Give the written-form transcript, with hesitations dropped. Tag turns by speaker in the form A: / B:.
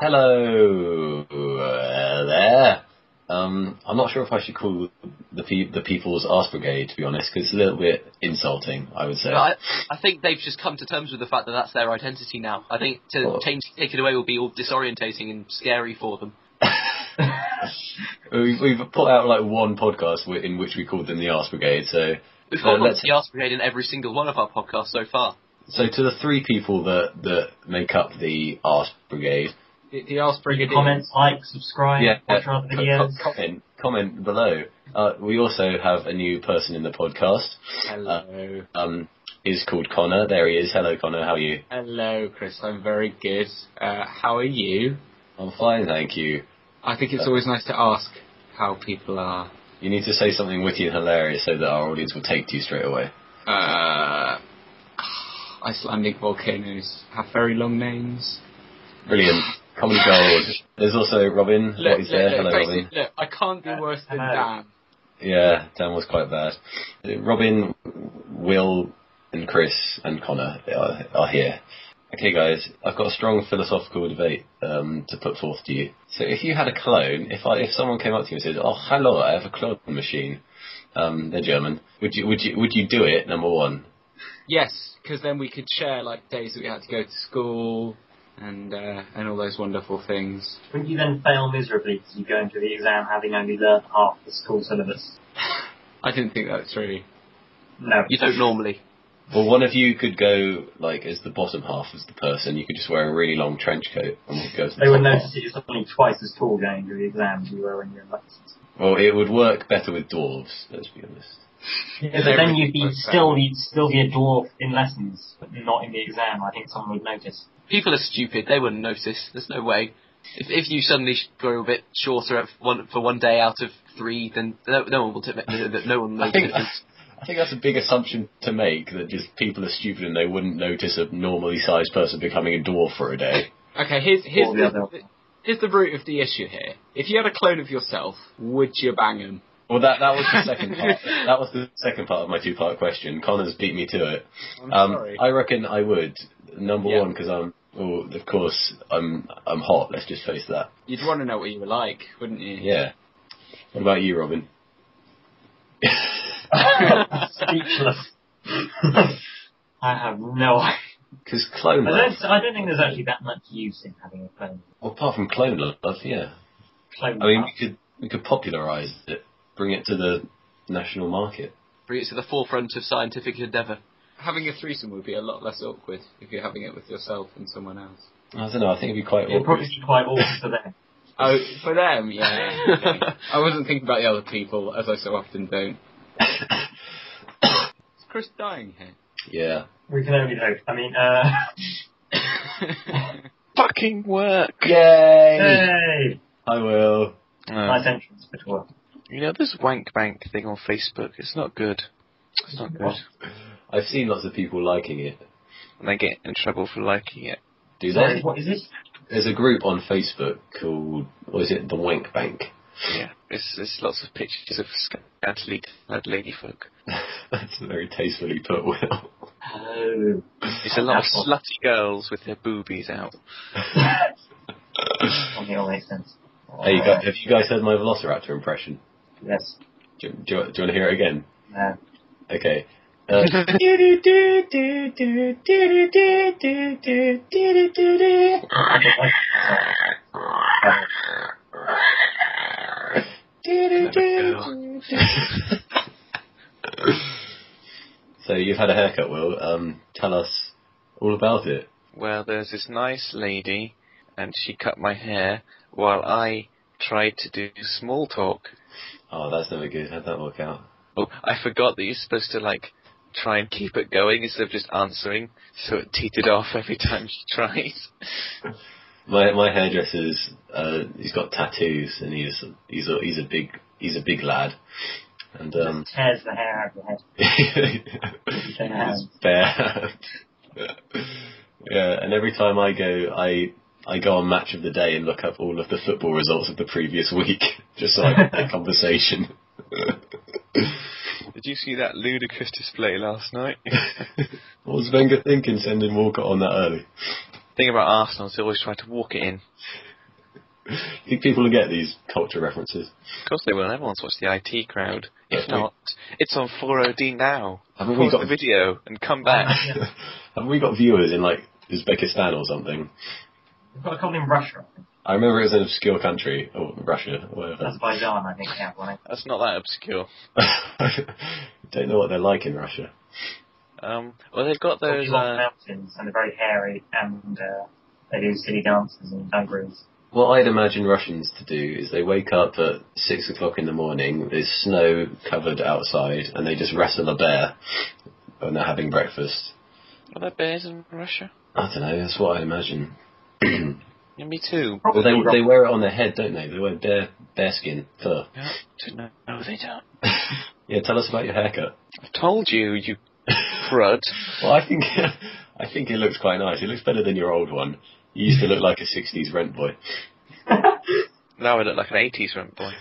A: Hello there. I'm not sure if I should call the People's Arse Brigade, to be honest, because it's a little bit insulting, I would say.
B: But I think they've just come to terms with the fact that that's their identity now. I think take it away will be all disorientating and scary for them.
A: We've put out like one podcast in which we called them the Arse Brigade, so...
B: We've got the Arse Brigade in every single one of our podcasts so far.
A: So to the three people that make up the Arse Brigade...
C: The Arse Brigade...
D: Comment, like, subscribe, watch our videos.
A: Comment below. We also have a new person in the podcast.
C: Hello.
A: Is called Connor. There he is. Hello, Connor. How are you?
C: Hello, Chris. I'm very good. How are you?
A: I'm fine, thank you.
C: I think it's always nice to ask how people are.
A: You need to say something witty and hilarious so that our audience will take to you straight away.
C: Icelandic volcanoes have very long names.
A: Brilliant. Comedy gold. There's also Robin. Hello, Robin.
C: Look, I can't do worse than Dan.
A: Yeah, Dan was quite bad. Robin, Will, and Chris and Connor are here. Okay, guys, I've got a strong philosophical debate to put forth to you. So, if you had a clone, if someone came up to you and said, "Oh, hello, I have a clone machine," they're German. Would you do it? Number one.
C: Yes, because then we could share like days that we had to go to school and all those wonderful things.
D: Wouldn't you then fail miserably because you go into the exam having only learned half the school syllabus?
C: I didn't think that through.
D: No,
B: you don't normally.
A: Well, one of you could go, like, as the bottom half as the person. You could just wear a really long trench coat and go to the
D: They would
A: top
D: notice
A: half.
D: that you're only twice as tall going to the exam as you were when you were in lessons.
A: Well, it would work better with dwarves, let's be honest.
D: Yeah, but then you'd still be a dwarf in lessons, but not in the exam. I think someone would notice.
B: People are stupid. They wouldn't notice. There's no way. If you suddenly grow a bit shorter for one day out of 3, then no one will notice.
A: I think that's a big assumption to make, that just people are stupid and they wouldn't notice a normally sized person becoming a dwarf for a day.
C: Okay, here's the root of the issue here. If you had a clone of yourself, would you bang him?
A: Well, that was the second part. That was the second part of my two-part question. Connor's beat me to it.
C: I'm sorry.
A: I reckon I would. Number one, because of course, I'm hot. Let's just face that.
C: You'd want to know what you were like, wouldn't you?
A: Yeah. What about you, Robin?
D: Speechless. I have no idea.
A: Because clone love.
D: I don't think there's actually that much use in having a clone.
A: Well, apart from clone love, yeah. We could popularise it, bring it to the national market.
B: Bring it to the forefront of scientific endeavour.
C: Having a threesome would be a lot less awkward if you're having it with yourself and someone else.
A: I don't know, I think it'd be quite awkward.
D: It'd probably be quite awkward for them.
C: Oh, for them, yeah. Okay. I wasn't thinking about the other people, as I so often don't. Is Chris dying here?
A: Yeah.
D: We can only hope. I mean,
E: Fucking work!
A: Yay!
D: Hey!
A: I will.
D: Nice entrance for work.
E: You know, this wank bank thing on Facebook, it's not good. It's not good.
A: I've seen lots of people liking it.
E: And they get in trouble for liking it.
A: Do
D: Sorry,
A: they?
D: what is this?
A: There's a group on Facebook called, what is it, the Wank Bank.
E: Yeah, it's lots of pictures of scantily clad ladyfolk.
A: That's very tastefully put, Will.
D: Oh.
E: It's a lot of slutty girls with their boobies out.
D: I think it all makes sense.
A: Hey, have you guys heard my Velociraptor impression?
D: Yes.
A: Do you want to hear it again?
D: No.
A: Okay. So you've had a haircut, Will. Tell us all about it.
E: Well, there's this nice lady, and she cut my hair while I tried to do small talk.
A: Oh, that's never good. How'd that work out?
E: Oh, I forgot that you're supposed to, like, try and keep it going instead of just answering, so it teetered off every time she tries.
A: My hairdresser's he's got tattoos, and he's a big lad, and
D: Just tears the hair out of your head.
A: bare. Yeah, and every time I go on Match of the Day and look up all of the football results of the previous week, just so I can have a conversation.
E: Did you see that ludicrous display last night?
A: What was Wenger thinking sending Walcott on that early?
E: The thing about Arsenal is they always try to walk it in.
A: You think people will get these culture references?
E: Of course they will. Everyone's watched the IT Crowd. If
A: Yeah,
E: not, it's on 4OD now.
A: Haven't we
E: Pause
A: got
E: the video and come back.
A: Haven't we got viewers in like Uzbekistan or something?
D: We've got a couple in Russia, I think.
A: I remember it was an obscure country, or Russia, or whatever.
D: Azerbaijan, I think, yeah, one.
E: That's not that obscure.
A: Don't know what they're like in Russia.
E: Well, they've got those.
D: Mountains, and they're very hairy, and they do silly dances and dungarees.
A: What I'd imagine Russians to do is they wake up at 6 o'clock in the morning, there's snow covered outside, and they just wrestle a bear when they're having breakfast.
E: Are there bears in Russia?
A: I don't know, that's what I'd imagine.
E: Yeah, me too.
A: Well, they wear it on their head, don't they? They wear bearskin fur.
E: Yeah, no, they don't.
A: Yeah, tell us about your haircut.
E: I told you, you crud.
A: Well, I think it looks quite nice. It looks better than your old one. You used to look like a 60s rent boy.
E: Now I look like an 80s rent boy.